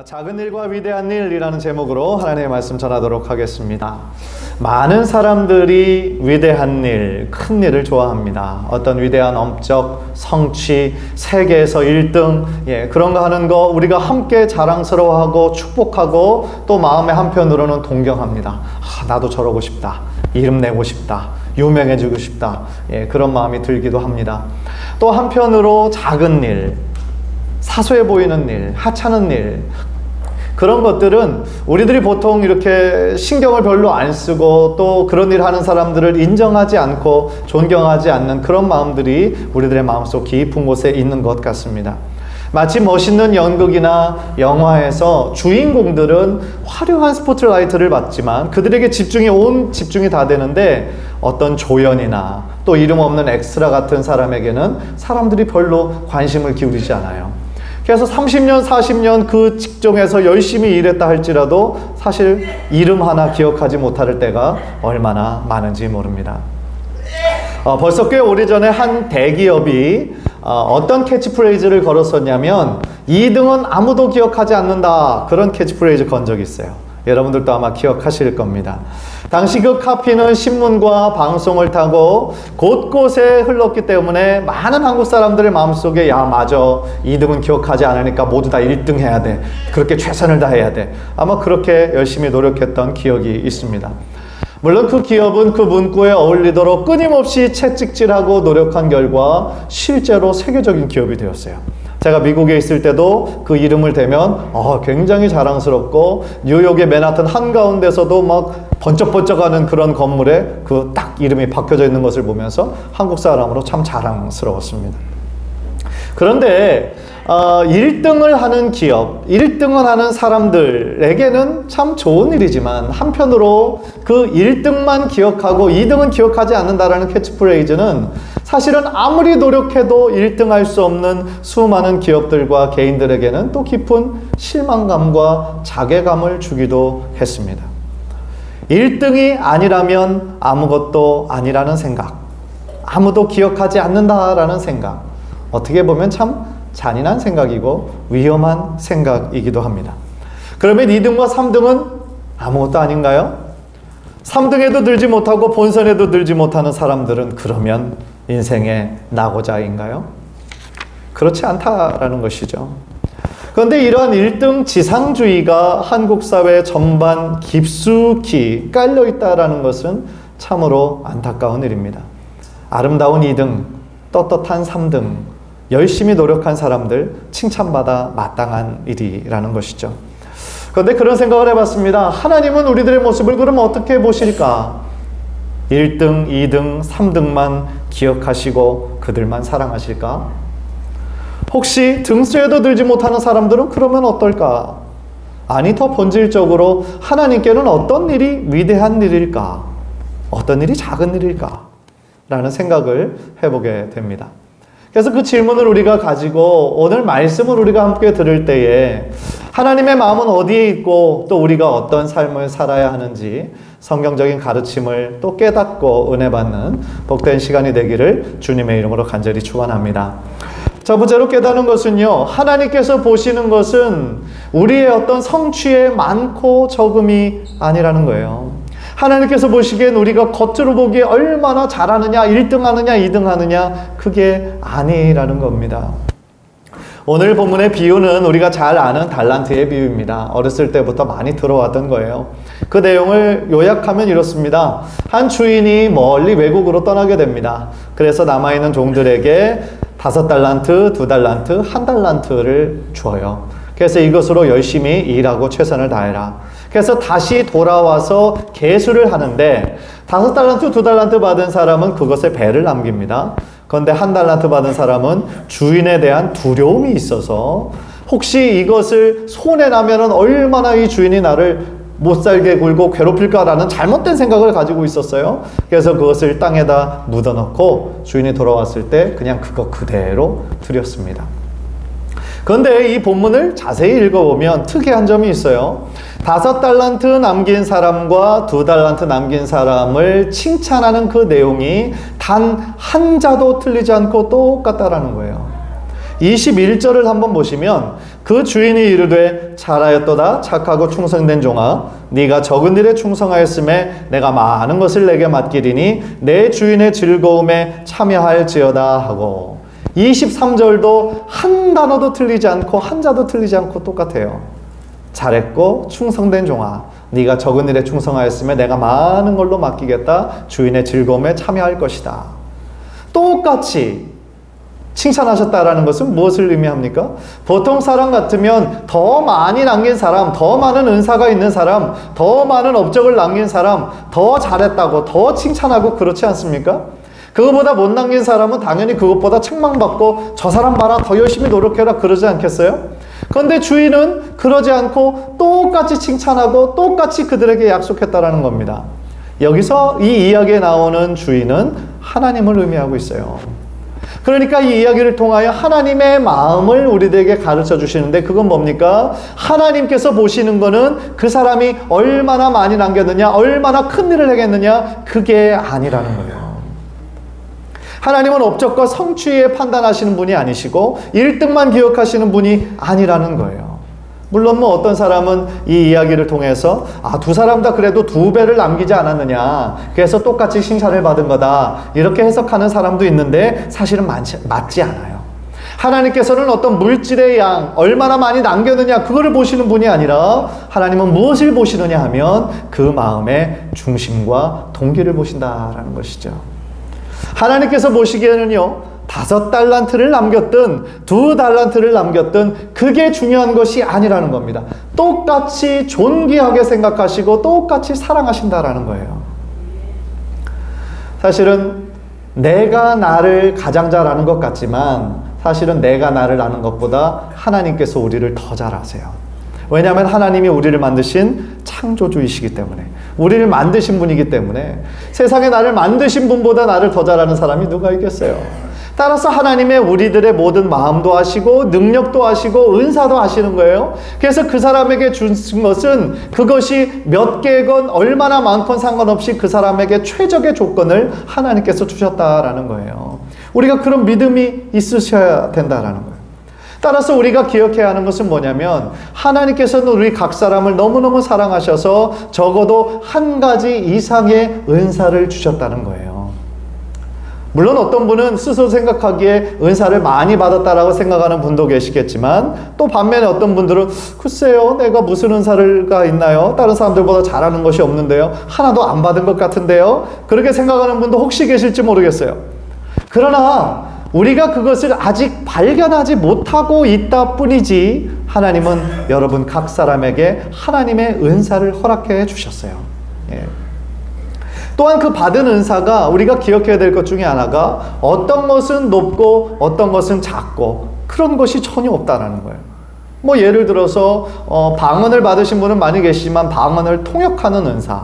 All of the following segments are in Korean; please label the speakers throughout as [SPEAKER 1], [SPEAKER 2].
[SPEAKER 1] 작은 일과 위대한 일이라는 제목으로 하나님의 말씀 전하도록 하겠습니다. 많은 사람들이 위대한 일, 큰 일을 좋아합니다. 어떤 위대한 업적, 성취, 세계에서 1등, 그런 거 하는 거 우리가 함께 자랑스러워하고 축복하고 또 마음의 한편으로는 동경합니다. 나도 저러고 싶다. 이름 내고 싶다. 유명해지고 싶다. 그런 마음이 들기도 합니다. 또 한편으로 작은 일, 사소해 보이는 일, 하찮은 일, 그런 것들은 우리들이 보통 이렇게 신경을 별로 안 쓰고 또 그런 일 하는 사람들을 인정하지 않고 존경하지 않는 그런 마음들이 우리들의 마음속 깊은 곳에 있는 것 같습니다. 마치 멋있는 연극이나 영화에서 주인공들은 화려한 스포트라이트를 받지만 그들에게 온 집중이 다 되는데 어떤 조연이나 또 이름 없는 엑스트라 같은 사람에게는 사람들이 별로 관심을 기울이지 않아요. 그래서 30년, 40년 그 직종에서 열심히 일했다 할지라도 사실 이름 하나 기억하지 못할 때가 얼마나 많은지 모릅니다. 벌써 꽤 오래전에 한 대기업이 어떤 캐치프레이즈를 걸었었냐면 2등은 아무도 기억하지 않는다, 그런 캐치프레이즈 건 적이 있어요. 여러분들도 아마 기억하실 겁니다. 당시 그 카피는 신문과 방송을 타고 곳곳에 흘렀기 때문에 많은 한국 사람들의 마음속에 야 맞아, 2등은 기억하지 않으니까 모두 다 1등 해야 돼, 그렇게 최선을 다해야 돼, 아마 그렇게 열심히 노력했던 기억이 있습니다. 물론 그 기업은 그 문구에 어울리도록 끊임없이 채찍질하고 노력한 결과 실제로 세계적인 기업이 되었어요. 제가 미국에 있을 때도 그 이름을 대면 굉장히 자랑스럽고 뉴욕의 맨하튼 한가운데서도 막 번쩍번쩍하는 그런 건물에 그 딱 이름이 박혀져 있는 것을 보면서 한국 사람으로 참 자랑스러웠습니다. 그런데 1등을 하는 기업, 1등을 하는 사람들에게는 참 좋은 일이지만 한편으로 그 1등만 기억하고 2등은 기억하지 않는다라는 캐치프레이즈는 사실은 아무리 노력해도 1등할 수 없는 수많은 기업들과 개인들에게는 또 깊은 실망감과 자괴감을 주기도 했습니다. 1등이 아니라면 아무것도 아니라는 생각, 아무도 기억하지 않는다라는 생각, 어떻게 보면 참 잔인한 생각이고 위험한 생각이기도 합니다. 그러면 2등과 3등은 아무것도 아닌가요? 3등에도 들지 못하고 본선에도 들지 못하는 사람들은 그러면 인생의 낙오자인가요? 그렇지 않다라는 것이죠. 그런데 이러한 1등 지상주의가 한국 사회 전반 깊숙이 깔려 있다라는 것은 참으로 안타까운 일입니다. 아름다운 2등, 떳떳한 3등, 열심히 노력한 사람들 칭찬받아 마땅한 일이라는 것이죠. 그런데 그런 생각을 해봤습니다. 하나님은 우리들의 모습을 그럼 어떻게 보실까? 1등, 2등, 3등만 기억하시고 그들만 사랑하실까? 혹시 등수에도 들지 못하는 사람들은 그러면 어떨까? 아니, 더 본질적으로 하나님께는 어떤 일이 위대한 일일까? 어떤 일이 작은 일일까? 라는 생각을 해보게 됩니다. 그래서 그 질문을 우리가 가지고 오늘 말씀을 우리가 함께 들을 때에 하나님의 마음은 어디에 있고 또 우리가 어떤 삶을 살아야 하는지 성경적인 가르침을 또 깨닫고 은혜 받는 복된 시간이 되기를 주님의 이름으로 간절히 축원합니다. 첫 번째로 깨닫는 것은요, 하나님께서 보시는 것은 우리의 어떤 성취의 많고 적음이 아니라는 거예요. 하나님께서 보시기엔 우리가 겉으로 보기에 얼마나 잘하느냐, 1등 하느냐, 2등 하느냐, 그게 아니라는 겁니다. 오늘 본문의 비유는 우리가 잘 아는 달란트의 비유입니다. 어렸을 때부터 많이 들어왔던 거예요. 그 내용을 요약하면 이렇습니다. 한 주인이 멀리 외국으로 떠나게 됩니다. 그래서 남아있는 종들에게 5달란트, 2달란트, 1달란트를 줘요. 그래서 이것으로 열심히 일하고 최선을 다해라. 그래서 다시 돌아와서 계수를 하는데 5달란트, 2달란트 받은 사람은 그것에 배를 남깁니다. 그런데 1달란트 받은 사람은 주인에 대한 두려움이 있어서 혹시 이것을 손해나면 얼마나 이 주인이 나를 못살게 굴고 괴롭힐까라는 잘못된 생각을 가지고 있었어요. 그래서 그것을 땅에다 묻어넣고 주인이 돌아왔을 때 그냥 그거 그대로 드렸습니다. 그런데 이 본문을 자세히 읽어보면 특이한 점이 있어요. 5달란트 남긴 사람과 2달란트 남긴 사람을 칭찬하는 그 내용이 단 한 자도 틀리지 않고 똑같다라는 거예요. 21절을 한번 보시면 그 주인이 이르되 잘하였도다 착하고 충성된 종아 네가 적은 일에 충성하였음에 내가 많은 것을 내게 맡기리니 내 주인의 즐거움에 참여할지어다 하고 23절도 한 단어도 틀리지 않고 한자도 틀리지 않고 똑같아요. 잘했고 충성된 종아 네가 적은 일에 충성하였음에 내가 많은 걸로 맡기겠다. 주인의 즐거움에 참여할 것이다. 똑같이 칭찬하셨다라는 것은 무엇을 의미합니까? 보통 사람 같으면 더 많이 남긴 사람, 더 많은 은사가 있는 사람, 더 많은 업적을 남긴 사람, 더 잘했다고 더 칭찬하고 그렇지 않습니까? 그거보다 못 남긴 사람은 당연히 그것보다 책망받고 저 사람 봐라 더 열심히 노력해라 그러지 않겠어요? 그런데 주인은 그러지 않고 똑같이 칭찬하고 똑같이 그들에게 약속했다라는 겁니다. 여기서 이 이야기에 나오는 주인은 하나님을 의미하고 있어요. 그러니까 이 이야기를 통하여 하나님의 마음을 우리들에게 가르쳐 주시는데 그건 뭡니까? 하나님께서 보시는 거는 그 사람이 얼마나 많이 남겼느냐, 얼마나 큰 일을 하겠느냐, 그게 아니라는 거예요. 하나님은 업적과 성취에 판단하시는 분이 아니시고 1등만 기억하시는 분이 아니라는 거예요. 물론 어떤 사람은 이 이야기를 통해서 두 사람 다 그래도 2배를 남기지 않았느냐, 그래서 똑같이 칭찬을 받은 거다, 이렇게 해석하는 사람도 있는데 사실은 맞지 않아요. 하나님께서는 어떤 물질의 양, 얼마나 많이 남겼느냐 그거를 보시는 분이 아니라 하나님은 무엇을 보시느냐 하면 그 마음의 중심과 동기를 보신다라는 것이죠. 하나님께서 보시기에는요 5달란트를 남겼든 2달란트를 남겼든 그게 중요한 것이 아니라는 겁니다. 똑같이 존귀하게 생각하시고 똑같이 사랑하신다라는 거예요. 사실은 내가 나를 가장 잘 아는 것 같지만 사실은 내가 나를 아는 것보다 하나님께서 우리를 더 잘 아세요. 왜냐하면 하나님이 우리를 만드신 창조주이시기 때문에, 우리를 만드신 분이기 때문에 세상에 나를 만드신 분보다 나를 더 잘 아는 사람이 누가 있겠어요. 따라서 하나님의 우리들의 모든 마음도 아시고 능력도 아시고 은사도 아시는 거예요. 그래서 그 사람에게 주신 것은 그것이 몇 개건 얼마나 많건 상관없이 그 사람에게 최적의 조건을 하나님께서 주셨다라는 거예요. 우리가 그런 믿음이 있으셔야 된다라는 거예요. 따라서 우리가 기억해야 하는 것은 뭐냐면 하나님께서는 우리 각 사람을 너무너무 사랑하셔서 적어도 한 가지 이상의 은사를 주셨다는 거예요. 물론 어떤 분은 스스로 생각하기에 은사를 많이 받았다라고 생각하는 분도 계시겠지만 또 반면에 어떤 분들은 글쎄요 내가 무슨 은사가 있나요? 다른 사람들보다 잘하는 것이 없는데요, 하나도 안 받은 것 같은데요, 그렇게 생각하는 분도 혹시 계실지 모르겠어요. 그러나 우리가 그것을 아직 발견하지 못하고 있다 뿐이지 하나님은 여러분 각 사람에게 하나님의 은사를 허락해 주셨어요. 예. 또한 그 받은 은사가 우리가 기억해야 될 것 중에 하나가 어떤 것은 높고 어떤 것은 작고 그런 것이 전혀 없다라는 거예요. 예를 들어서 방언을 받으신 분은 많이 계시지만 방언을 통역하는 은사,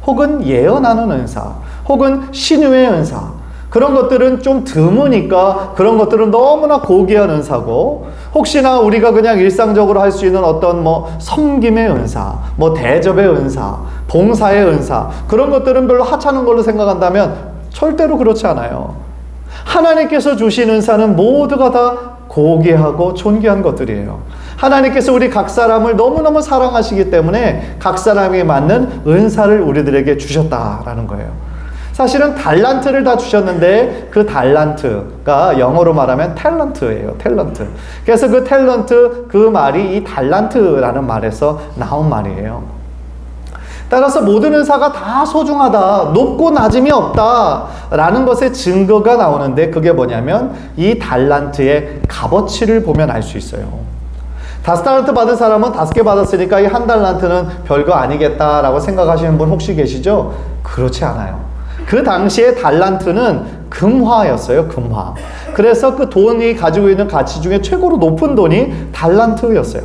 [SPEAKER 1] 혹은 예언하는 은사, 혹은 신유의 은사, 그런 것들은 좀 드무니까 그런 것들은 너무나 고귀한 은사고, 혹시나 우리가 그냥 일상적으로 할 수 있는 어떤 섬김의 은사, 대접의 은사, 봉사의 은사, 그런 것들은 별로 하찮은 걸로 생각한다면 절대로 그렇지 않아요. 하나님께서 주신 은사는 모두가 다 고귀하고 존귀한 것들이에요. 하나님께서 우리 각 사람을 너무너무 사랑하시기 때문에 각 사람에 맞는 은사를 우리들에게 주셨다라는 거예요. 사실은 달란트를 다 주셨는데 그 달란트가 영어로 말하면 탤런트예요. 탤런트. 그래서 그 탤런트, 그 말이 이 달란트라는 말에서 나온 말이에요. 따라서 모든 은사가 다 소중하다, 높고 낮음이 없다 라는 것의 증거가 나오는데 그게 뭐냐면 이 달란트의 값어치를 보면 알 수 있어요. 5달란트 받은 사람은 5개 받았으니까 이 1달란트는 별거 아니겠다라고 생각하시는 분 혹시 계시죠? 그렇지 않아요. 그 당시에 달란트는 금화였어요. 금화. 그래서 그 돈이 가지고 있는 가치 중에 최고로 높은 돈이 달란트였어요.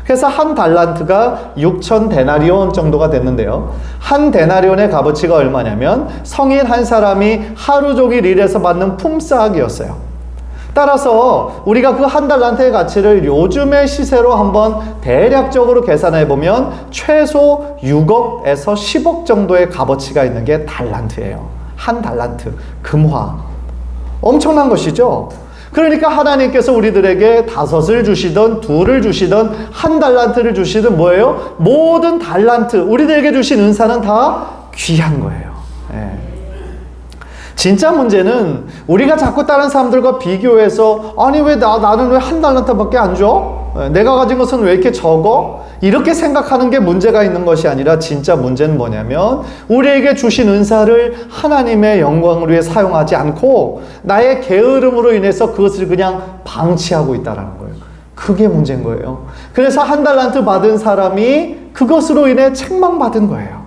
[SPEAKER 1] 그래서 한 달란트가 6천 데나리온 정도가 됐는데요, 한 데나리온의 값어치가 얼마냐면 성인 한 사람이 하루 종일 일해서 받는 품삯이었어요. 따라서 우리가 그 한 달란트의 가치를 요즘의 시세로 한번 대략적으로 계산해 보면 최소 6억에서 10억 정도의 값어치가 있는 게 달란트예요. 한 달란트, 금화. 엄청난 것이죠. 그러니까 하나님께서 우리들에게 5을 주시든 2를 주시든 1달란트를 주시든 뭐예요? 모든 달란트, 우리들에게 주신 은사는 다 귀한 거예요. 예. 진짜 문제는 우리가 자꾸 다른 사람들과 비교해서 아니 왜 나는 왜 1달란트밖에 안 줘? 내가 가진 것은 왜 이렇게 적어? 이렇게 생각하는 게 문제가 있는 것이 아니라 진짜 문제는 뭐냐면 우리에게 주신 은사를 하나님의 영광을 위해 사용하지 않고 나의 게으름으로 인해서 그것을 그냥 방치하고 있다는 거예요. 그게 문제인 거예요. 그래서 1달란트 받은 사람이 그것으로 인해 책망받은 거예요.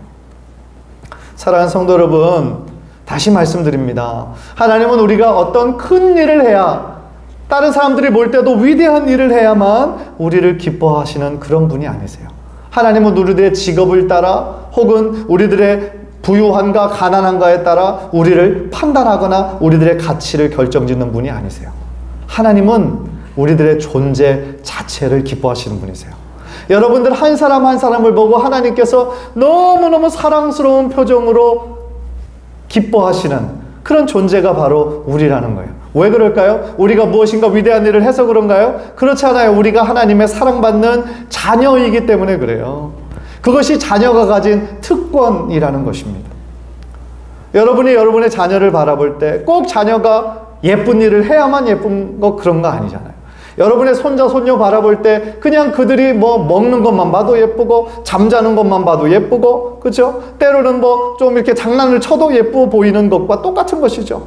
[SPEAKER 1] 사랑하는 성도 여러분, 다시 말씀드립니다. 하나님은 우리가 어떤 큰 일을 해야, 다른 사람들이 볼 때도 위대한 일을 해야만 우리를 기뻐하시는 그런 분이 아니세요. 하나님은 우리들의 직업을 따라 혹은 우리들의 부유한가 가난한가에 따라 우리를 판단하거나 우리들의 가치를 결정짓는 분이 아니세요. 하나님은 우리들의 존재 자체를 기뻐하시는 분이세요. 여러분들 한 사람 한 사람을 보고 하나님께서 너무너무 사랑스러운 표정으로 기뻐하시는 그런 존재가 바로 우리라는 거예요. 왜 그럴까요? 우리가 무엇인가 위대한 일을 해서 그런가요? 그렇지 않아요. 우리가 하나님의 사랑받는 자녀이기 때문에 그래요. 그것이 자녀가 가진 특권이라는 것입니다. 여러분이 여러분의 자녀를 바라볼 때 꼭 자녀가 예쁜 일을 해야만 예쁜 거 그런 거 아니잖아요. 여러분의 손자, 손녀 바라볼 때 그냥 그들이 뭐 먹는 것만 봐도 예쁘고 잠자는 것만 봐도 예쁘고, 그렇죠? 때로는 뭐 좀 이렇게 장난을 쳐도 예쁘어 보이는 것과 똑같은 것이죠.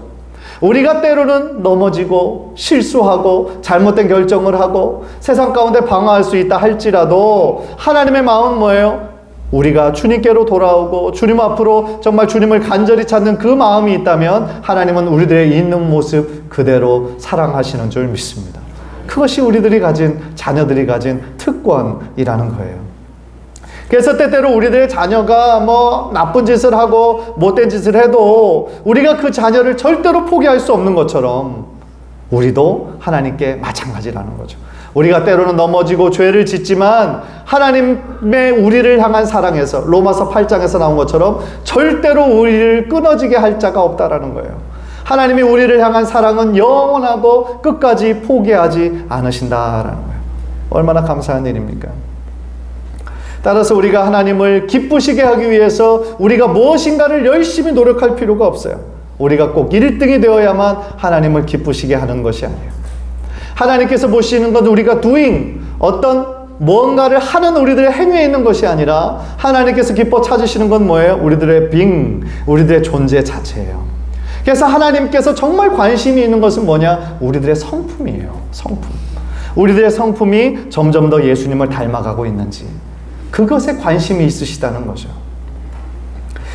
[SPEAKER 1] 우리가 때로는 넘어지고 실수하고 잘못된 결정을 하고 세상 가운데 방황할 수 있다 할지라도 하나님의 마음은 뭐예요? 우리가 주님께로 돌아오고 주님 앞으로 정말 주님을 간절히 찾는 그 마음이 있다면 하나님은 우리들의 있는 모습 그대로 사랑하시는 줄 믿습니다. 그것이 우리들이 가진, 자녀들이 가진 특권이라는 거예요. 그래서 때때로 우리들의 자녀가 뭐 나쁜 짓을 하고 못된 짓을 해도 우리가 그 자녀를 절대로 포기할 수 없는 것처럼 우리도 하나님께 마찬가지라는 거죠. 우리가 때로는 넘어지고 죄를 짓지만 하나님의 우리를 향한 사랑에서 로마서 8장에서 나온 것처럼 절대로 우리를 끊어지게 할 자가 없다라는 거예요. 하나님이 우리를 향한 사랑은 영원하고 끝까지 포기하지 않으신다라는 거예요. 얼마나 감사한 일입니까? 따라서 우리가 하나님을 기쁘시게 하기 위해서 우리가 무엇인가를 열심히 노력할 필요가 없어요. 우리가 꼭 1등이 되어야만 하나님을 기쁘시게 하는 것이 아니에요. 하나님께서 보시는 건 우리가 doing, 어떤 뭔가를 하는 우리들의 행위에 있는 것이 아니라 하나님께서 기뻐 찾으시는 건 뭐예요? 우리들의 being, 우리들의 존재 자체예요. 그래서 하나님께서 정말 관심이 있는 것은 뭐냐? 우리들의 성품이에요. 성품. 우리들의 성품이 점점 더 예수님을 닮아가고 있는지 그것에 관심이 있으시다는 거죠.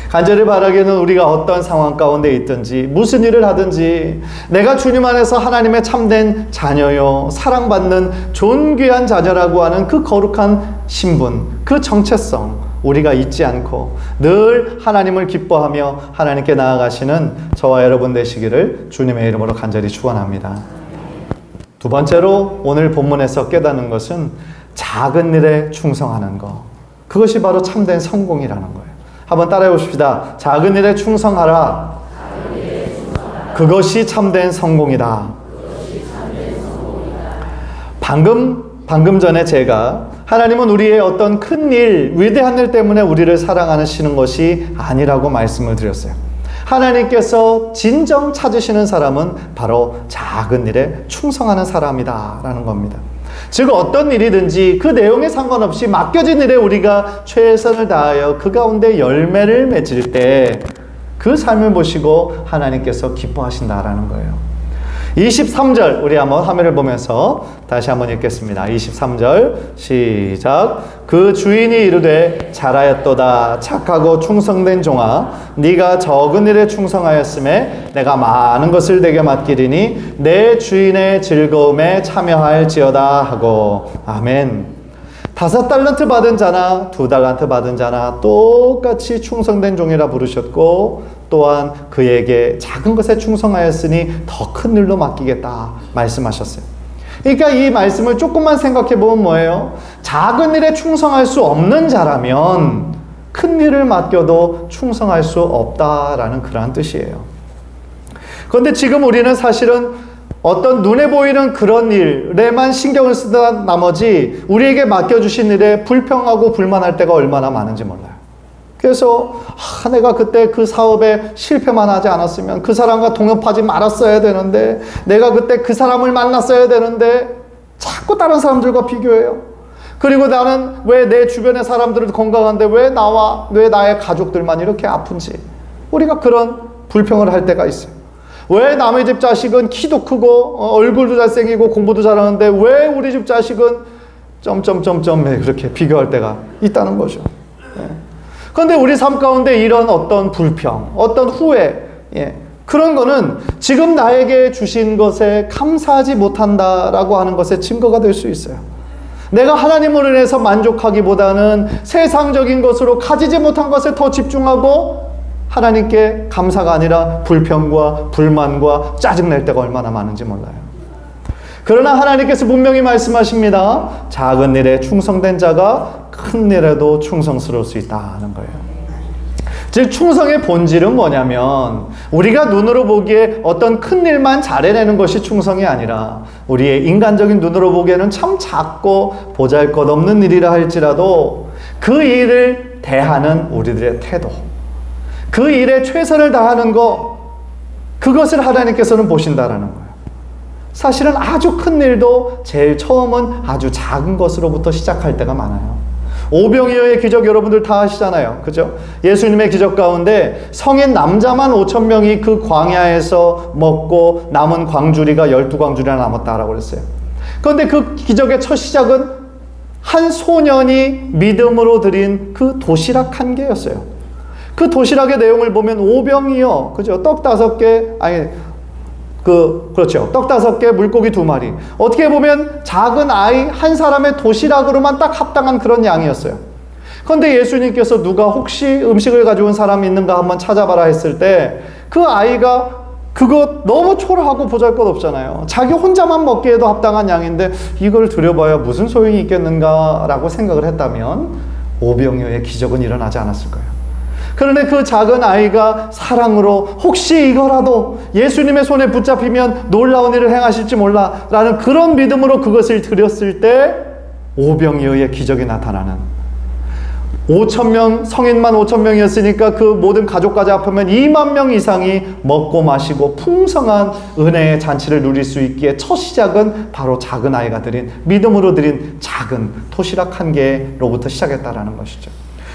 [SPEAKER 1] 간절히 바라기는 우리가 어떤 상황 가운데 있든지 무슨 일을 하든지 내가 주님 안에서 하나님의 참된 자녀요, 사랑받는 존귀한 자녀라고 하는 그 거룩한 신분, 그 정체성 우리가 잊지 않고 늘 하나님을 기뻐하며 하나님께 나아가시는 저와 여러분 되시기를 주님의 이름으로 간절히 축원합니다. 두 번째로 오늘 본문에서 깨닫는 것은 작은 일에 충성하는 것. 그것이 바로 참된 성공이라는 거예요. 한번 따라해 보십시다. 작은 일에 충성하라. 그것이 참된 성공이다. 방금 전에 제가 하나님은 우리의 어떤 큰 일, 위대한 일 때문에 우리를 사랑하시는 것이 아니라고 말씀을 드렸어요. 하나님께서 진정 찾으시는 사람은 바로 작은 일에 충성하는 사람이다 라는 겁니다. 즉 어떤 일이든지 그 내용에 상관없이 맡겨진 일에 우리가 최선을 다하여 그 가운데 열매를 맺을 때 그 삶을 보시고 하나님께서 기뻐하신다라는 거예요. 23절 우리 한번 화면을 보면서 다시 한번 읽겠습니다. 23절 시작. 그 주인이 이르되 잘하였도다 착하고 충성된 종아 네가 적은 일에 충성하였음에 내가 많은 것을 내게 맡기리니 내 주인의 즐거움에 참여할지어다 하고 아멘. 5달란트 받은 자나 2달란트 받은 자나 똑같이 충성된 종이라 부르셨고 또한 그에게 작은 것에 충성하였으니 더 큰 일로 맡기겠다 말씀하셨어요. 그러니까 이 말씀을 조금만 생각해 보면 뭐예요? 작은 일에 충성할 수 없는 자라면 큰 일을 맡겨도 충성할 수 없다라는 그러한 뜻이에요. 그런데 지금 우리는 사실은 어떤 눈에 보이는 그런 일에만 신경을 쓰다 나머지 우리에게 맡겨주신 일에 불평하고 불만할 때가 얼마나 많은지 몰라요. 그래서 내가 그때 그 사업에 실패만 하지 않았으면, 그 사람과 동업하지 말았어야 되는데, 내가 그때 그 사람을 만났어야 되는데, 자꾸 다른 사람들과 비교해요. 그리고 나는 왜 내 주변의 사람들은 건강한데 왜 나의 가족들만 이렇게 아픈지, 우리가 그런 불평을 할 때가 있어요. 왜 남의 집 자식은 키도 크고 얼굴도 잘생기고 공부도 잘하는데 왜 우리 집 자식은 점점점점에 그렇게 비교할 때가 있다는 거죠. 그런데 우리 삶 가운데 이런 어떤 불평, 어떤 후회, 그런 거는 지금 나에게 주신 것에 감사하지 못한다라고 하는 것의 증거가 될 수 있어요. 내가 하나님을 인해서 만족하기보다는 세상적인 것으로 가지지 못한 것에 더 집중하고 하나님께 감사가 아니라 불평과 불만과 짜증낼 때가 얼마나 많은지 몰라요. 그러나 하나님께서 분명히 말씀하십니다. 작은 일에 충성된 자가 큰 일에도 충성스러울 수 있다는 거예요. 즉 충성의 본질은 뭐냐면 우리가 눈으로 보기에 어떤 큰 일만 잘해내는 것이 충성이 아니라 우리의 인간적인 눈으로 보기에는 참 작고 보잘것없는 일이라 할지라도 그 일을 대하는 우리들의 태도, 그 일에 최선을 다하는 것, 그것을 하나님께서는 보신다라는 거예요. 사실은 아주 큰 일도 제일 처음은 아주 작은 것으로부터 시작할 때가 많아요. 오병이어의 기적 여러분들 다 아시잖아요. 그죠? 예수님의 기적 가운데 성인 남자만 5,000명이 그 광야에서 먹고 남은 광주리가 12광주리나 남았다라고 그랬어요. 그런데 그 기적의 첫 시작은 한 소년이 믿음으로 드린 그 도시락 한 개였어요. 그 도시락의 내용을 보면 오병이어, 그죠? 떡 5개, 그렇죠. 떡 5개, 물고기 2마리. 어떻게 보면 작은 아이 한 사람의 도시락으로만 딱 합당한 그런 양이었어요. 그런데 예수님께서 누가 혹시 음식을 가져온 사람이 있는가 한번 찾아봐라 했을 때 그 아이가 그거 너무 초라하고 보잘것없잖아요. 자기 혼자만 먹기에도 합당한 양인데 이걸 드려봐야 무슨 소용이 있겠는가라고 생각을 했다면 오병이어의 기적은 일어나지 않았을 거예요. 그런데 그 작은 아이가 사랑으로 혹시 이거라도 예수님의 손에 붙잡히면 놀라운 일을 행하실지 몰라 라는 그런 믿음으로 그것을 드렸을 때 오병이어의 기적이 나타나는, 5,000명, 성인만 5,000명이었으니까 그 모든 가족까지 합하면 2만 명 이상이 먹고 마시고 풍성한 은혜의 잔치를 누릴 수 있기에 첫 시작은 바로 작은 아이가 드린, 믿음으로 드린 작은 도시락 한 개로부터 시작했다라는 것이죠.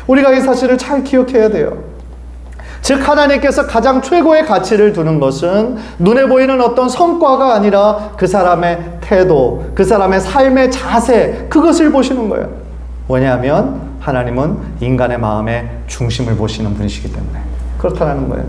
[SPEAKER 1] 우리가 이 사실을 잘 기억해야 돼요. 즉 하나님께서 가장 최고의 가치를 두는 것은 눈에 보이는 어떤 성과가 아니라 그 사람의 태도, 그 사람의 삶의 자세, 그것을 보시는 거예요. 왜냐하면 하나님은 인간의 마음의 중심을 보시는 분이시기 때문에 그렇다는 거예요.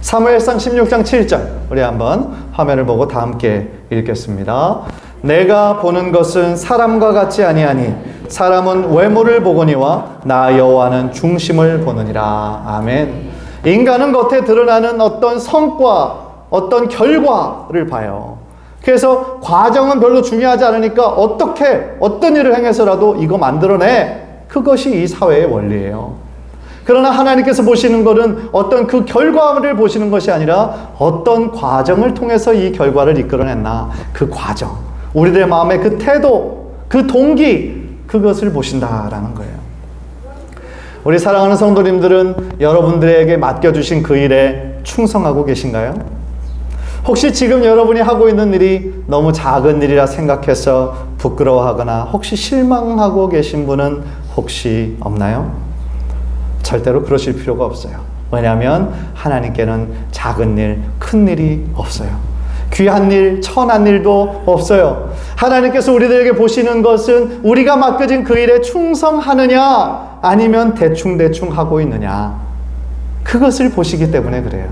[SPEAKER 1] 사무엘상 16장 7절 우리 한번 화면을 보고 다 함께 읽겠습니다. 내가 보는 것은 사람과 같지 아니하니 사람은 외모를 보거니와 나 여호와는 중심을 보느니라. 아멘. 인간은 겉에 드러나는 어떤 성과, 어떤 결과를 봐요. 그래서 과정은 별로 중요하지 않으니까 어떤 일을 행해서라도 이거 만들어내, 그것이 이 사회의 원리예요. 그러나 하나님께서 보시는 것은 어떤 그 결과를 보시는 것이 아니라 어떤 과정을 통해서 이 결과를 이끌어냈나, 그 과정, 우리들의 마음의 그 태도, 그 동기, 그것을 보신다라는 거예요. 우리 사랑하는 성도님들은 여러분들에게 맡겨주신 그 일에 충성하고 계신가요? 혹시 지금 여러분이 하고 있는 일이 너무 작은 일이라 생각해서 부끄러워하거나 혹시 실망하고 계신 분은 혹시 없나요? 절대로 그러실 필요가 없어요. 왜냐하면 하나님께는 작은 일, 큰 일이 없어요. 귀한 일, 천한 일도 없어요. 하나님께서 우리들에게 보시는 것은 우리가 맡겨진 그 일에 충성하느냐 아니면 대충대충 하고 있느냐, 그것을 보시기 때문에 그래요.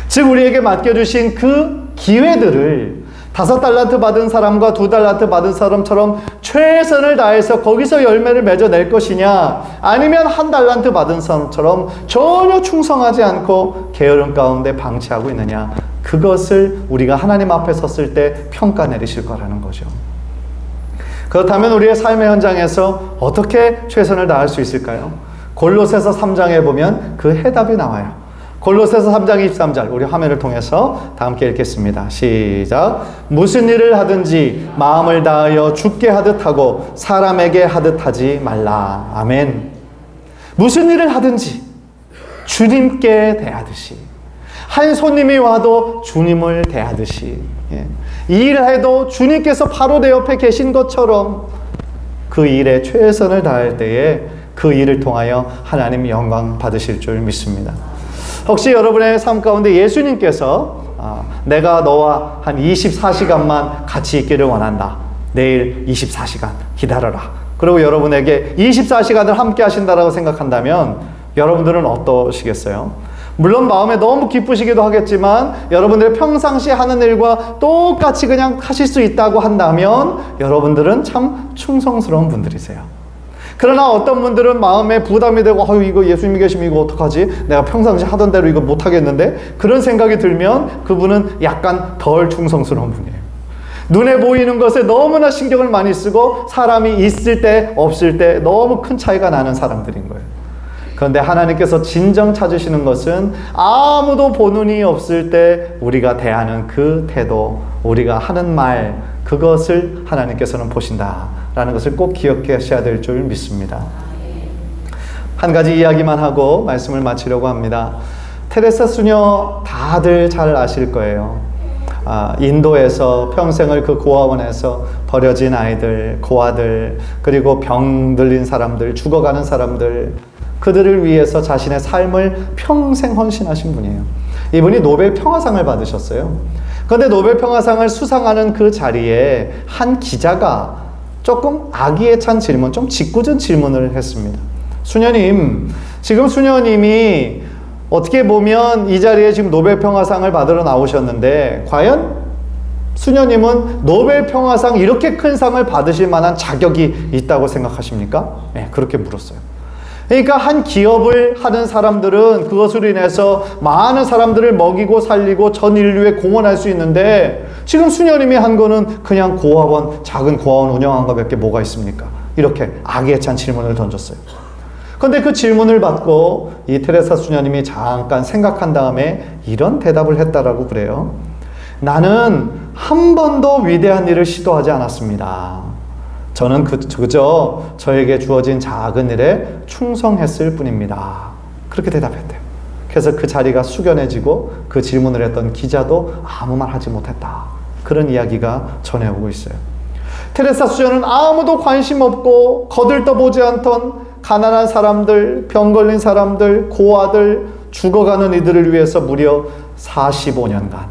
[SPEAKER 1] 즉 우리에게 맡겨주신 그 기회들을 5달란트 받은 사람과 2달란트 받은 사람처럼 최선을 다해서 거기서 열매를 맺어낼 것이냐, 아니면 1달란트 받은 사람처럼 전혀 충성하지 않고 게으름 가운데 방치하고 있느냐, 그것을 우리가 하나님 앞에 섰을 때 평가 내리실 거라는 거죠. 그렇다면 우리의 삶의 현장에서 어떻게 최선을 다할 수 있을까요? 골로새서 3장에 보면 그 해답이 나와요. 골로새서 3장 23절 우리 화면을 통해서 다 함께 읽겠습니다. 시작. 무슨 일을 하든지 마음을 다하여 주께 하듯 하고 사람에게 하듯 하지 말라. 아멘. 무슨 일을 하든지 주님께 대하듯이, 한 손님이 와도 주님을 대하듯이, 이 일을 해도 주님께서 바로 내 옆에 계신 것처럼 그 일에 최선을 다할 때에 그 일을 통하여 하나님 영광 받으실 줄 믿습니다. 혹시 여러분의 삶 가운데 예수님께서 내가 너와 한 24시간만 같이 있기를 원한다. 내일 24시간 기다려라. 그리고 여러분에게 24시간을 함께 하신다라고 생각한다면 여러분들은 어떠시겠어요? 물론 마음에 너무 기쁘시기도 하겠지만 여러분들의 평상시 하는 일과 똑같이 그냥 하실 수 있다고 한다면 여러분들은 참 충성스러운 분들이세요. 그러나 어떤 분들은 마음에 부담이 되고 이거 예수님이 계시면 이거 어떡하지? 내가 평상시 하던 대로 이거 못하겠는데? 그런 생각이 들면 그분은 약간 덜 충성스러운 분이에요. 눈에 보이는 것에 너무나 신경을 많이 쓰고 사람이 있을 때 없을 때 너무 큰 차이가 나는 사람들인 거예요. 그런데 하나님께서 진정 찾으시는 것은 아무도 보는 이 없을 때 우리가 대하는 그 태도, 우리가 하는 말, 그것을 하나님께서는 보신다라는 것을 꼭 기억하셔야 될 줄 믿습니다. 한 가지 이야기만 하고 말씀을 마치려고 합니다. 테레사 수녀 다들 잘 아실 거예요. 인도에서 평생을 그 고아원에서 버려진 아이들, 고아들, 그리고 병 들린 사람들, 죽어가는 사람들, 그들을 위해서 자신의 삶을 평생 헌신하신 분이에요. 이분이 노벨 평화상을 받으셨어요. 그런데 노벨 평화상을 수상하는 그 자리에 한 기자가 조금 악의에 찬 질문, 좀 짓궂은 질문을 했습니다. 수녀님, 지금 수녀님이 어떻게 보면 이 자리에 지금 노벨 평화상을 받으러 나오셨는데 과연 수녀님은 노벨 평화상 이렇게 큰 상을 받으실 만한 자격이 있다고 생각하십니까? 네, 그렇게 물었어요. 그러니까 한 기업을 하는 사람들은 그것으로 인해서 많은 사람들을 먹이고 살리고 전 인류에 공헌할 수 있는데 지금 수녀님이 한 거는 그냥 고아원, 작은 고아원 운영한 거 몇 개 뭐가 있습니까? 이렇게 악의에 찬 질문을 던졌어요. 그런데 그 질문을 받고 이 테레사 수녀님이 잠깐 생각한 다음에 이런 대답을 했다라고 그래요. 나는 한 번도 위대한 일을 시도하지 않았습니다. 저는 그저 저에게 주어진 작은 일에 충성했을 뿐입니다. 그렇게 대답했대요. 그래서 그 자리가 숙연해지고 그 질문을 했던 기자도 아무 말 하지 못했다. 그런 이야기가 전해오고 있어요. 테레사 수녀는 아무도 관심 없고 거들떠보지 않던 가난한 사람들, 병 걸린 사람들, 고아들, 죽어가는 이들을 위해서 무려 45년간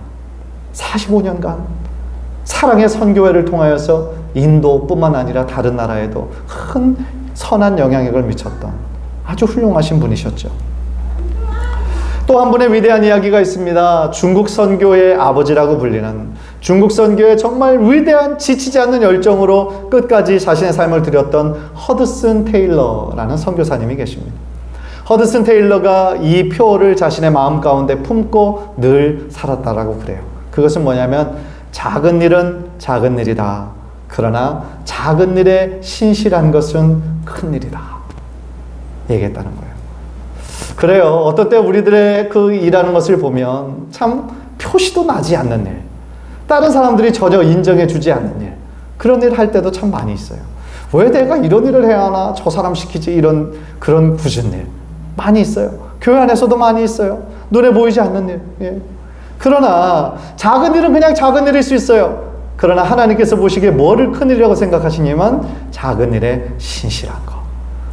[SPEAKER 1] 사랑의 선교회를 통하여서 인도뿐만 아니라 다른 나라에도 큰 선한 영향력을 미쳤던 아주 훌륭하신 분이셨죠. 또 한 분의 위대한 이야기가 있습니다. 중국 선교의 아버지라고 불리는, 중국 선교의 정말 위대한 지치지 않는 열정으로 끝까지 자신의 삶을 드렸던 허드슨 테일러라는 선교사님이 계십니다. 허드슨 테일러가 이 표를 자신의 마음 가운데 품고 늘 살았다라고 그래요. 그것은 뭐냐면 작은 일은 작은 일이다. 그러나 작은 일에 신실한 것은 큰 일이다. 얘기했다는 거예요. 그래요. 어떨 때 우리들의 그 일하는 것을 보면 참 표시도 나지 않는 일, 다른 사람들이 전혀 인정해 주지 않는 일, 그런 일 할 때도 참 많이 있어요. 왜 내가 이런 일을 해야 하나? 저 사람 시키지. 그런 굳은 일 많이 있어요. 교회 안에서도 많이 있어요. 눈에 보이지 않는 일. 예. 그러나 작은 일은 그냥 작은 일일 수 있어요. 그러나 하나님께서 보시기에 뭐를 큰일이라고 생각하시냐면 작은 일에 신실한 거,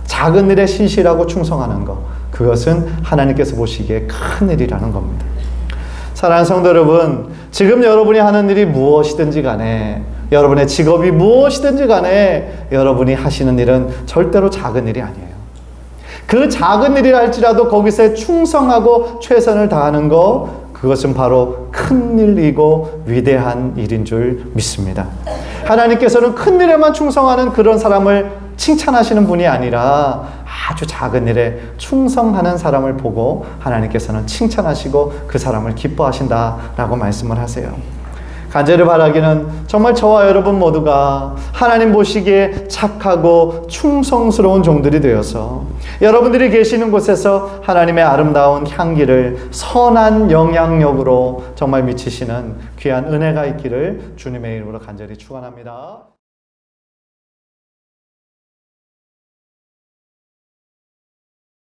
[SPEAKER 1] 작은 일에 신실하고 충성하는 거, 그것은 하나님께서 보시기에 큰일이라는 겁니다. 사랑하는 성도 여러분, 지금 여러분이 하는 일이 무엇이든지 간에, 여러분의 직업이 무엇이든지 간에 여러분이 하시는 일은 절대로 작은 일이 아니에요. 그 작은 일이라 할지라도 거기서 충성하고 최선을 다하는 거, 그것은 바로 큰 일이고 위대한 일인 줄 믿습니다. 하나님께서는 큰 일에만 충성하는 그런 사람을 칭찬하시는 분이 아니라 아주 작은 일에 충성하는 사람을 보고 하나님께서는 칭찬하시고 그 사람을 기뻐하신다라고 말씀을 하세요. 간절히 바라기는 정말 저와 여러분 모두가 하나님 보시기에 착하고 충성스러운 종들이 되어서 여러분들이 계시는 곳에서 하나님의 아름다운 향기를 선한 영향력으로 정말 미치시는 귀한 은혜가 있기를 주님의 이름으로 간절히 축원합니다.